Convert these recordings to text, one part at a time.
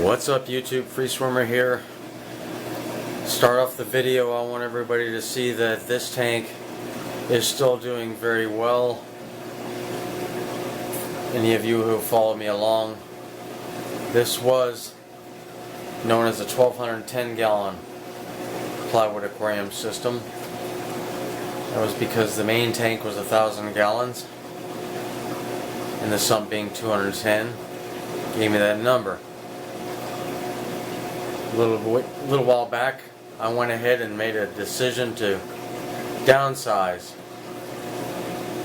What's up YouTube, Free Swimmer here. Start off the video, I want everybody to see that this tank is still doing very well. Any of you who followed me along, this was known as a 1210 gallon plywood aquarium system. That was because the main tank was 1,000 gallons and the sump being 210 gave me that number. A little while back, I went ahead and made a decision to downsize.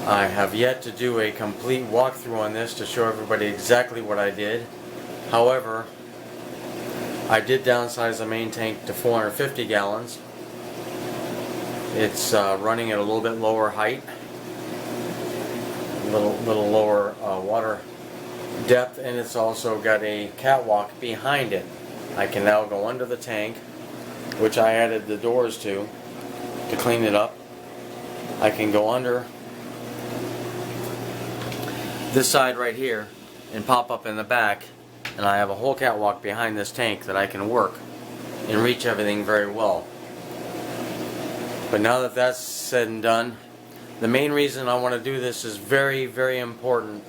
I have yet to do a complete walkthrough on this to show everybody exactly what I did. However, I did downsize the main tank to 450 gallons. It's running at a little bit lower height, a little lower water depth, and it's also got a catwalk behind it. I can now go under the tank, which I added the doors to clean it up. I can go under this side right here and pop up in the back, and I have a whole catwalk behind this tank that I can work and reach everything very well. But now that that's said and done, the main reason I want to do this is very, very important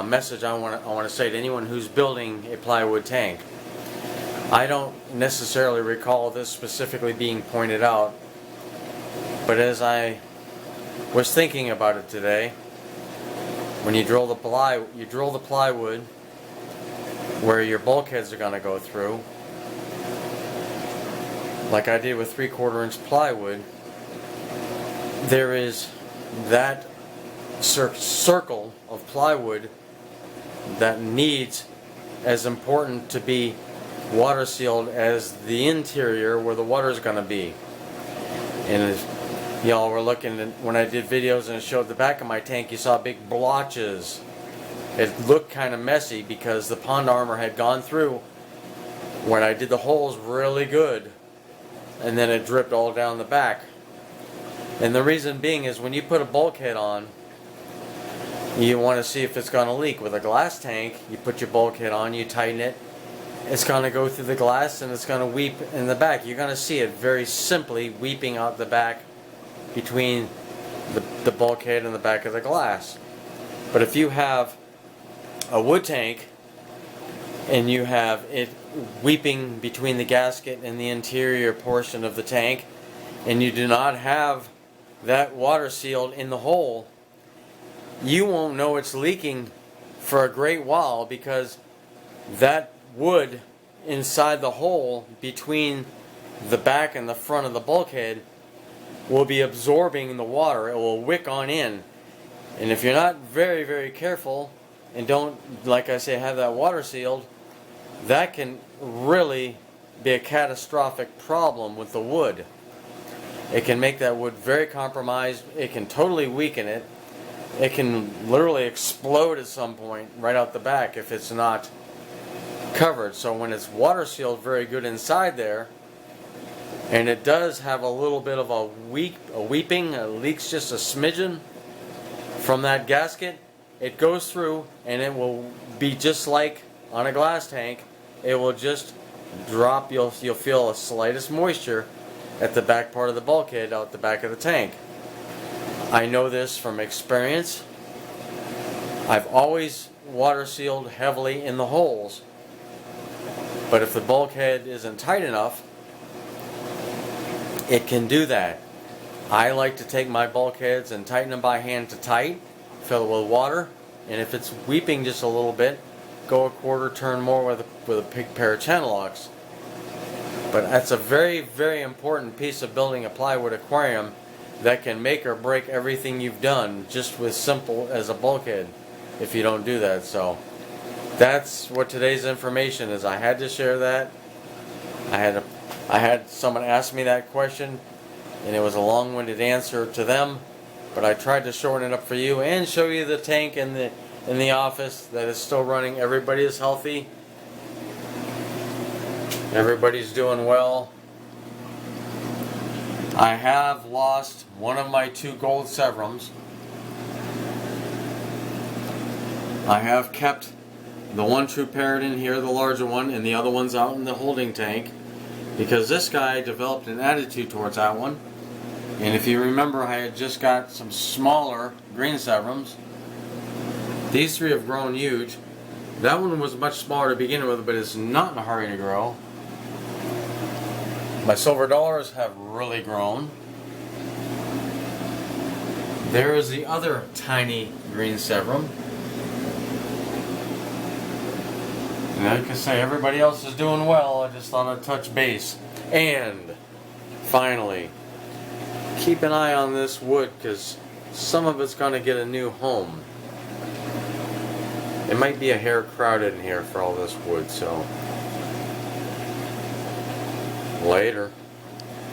message I want to say to anyone who's building a plywood tank. I don't necessarily recall this specifically being pointed out, but as I was thinking about it today, when you drill the plywood where your bulkheads are going to go through, like I did with 3/4 inch plywood, there is that circle of plywood that needs as important to be water sealed as the interior where the water is going to be. And as y'all were looking at, when I did videos and it showed the back of my tank, you saw big blotches. It looked kind of messy because the pond armor had gone through when I did the holes really good, and then it dripped all down the back. And the reason being is when you put a bulkhead on, you want to see if it's going to leak. With a glass tank, you put your bulkhead on, you tighten it, it's going to go through the glass and it's going to weep in the back. You're going to see it very simply weeping out the back between the bulkhead and the back of the glass. But if you have a wood tank and you have it weeping between the gasket and the interior portion of the tank, and you do not have that water sealed in the hole, you won't know it's leaking for a great while, because that wood inside the hole between the back and the front of the bulkhead will be absorbing the water. It will wick on in, and if you're not very, very careful and don't, like I say, have that water sealed, that can really be a catastrophic problem with the wood. It can make that wood very compromised. It can totally weaken it. It can literally explode at some point right out the back if it's not covered. So when it's water sealed very good inside there, and it does have a little bit of a weeping, it leaks just a smidgen from that gasket, it goes through and it will be just like on a glass tank. It will just drop. You'll feel a slightest moisture at the back part of the bulkhead out the back of the tank. I know this from experience. I've always water sealed heavily in the holes, but if the bulkhead isn't tight enough, it can do that. I like to take my bulkheads and tighten them by hand to tight, fill it with water, and if it's weeping just a little bit, go a quarter turn more with a big pair of channel locks. But that's a very, very important piece of building a plywood aquarium that can make or break everything you've done just with simple as a bulkhead if you don't do that. So that's what today's information is. I had to share that. I had someone ask me that question, and it was a long-winded answer to them, but I tried to shorten it up for you and show you the tank in the office that is still running. Everybody is healthy. Everybody's doing well. I have lost one of my 2 gold severums. I have kept the one true parrot in here, the larger one, and the other one's out in the holding tank, because this guy developed an attitude towards that one. And if you remember, I had just got some smaller green severums. These three have grown huge. That one was much smaller to begin with, but it's not in a hurry to grow. My silver dollars have really grown. There is the other tiny green severum. And like I say, everybody else is doing well. I just thought I'd touch base. And finally, keep an eye on this wood, because some of it's going to get a new home. It might be a hair crowded in here for all this wood, so later.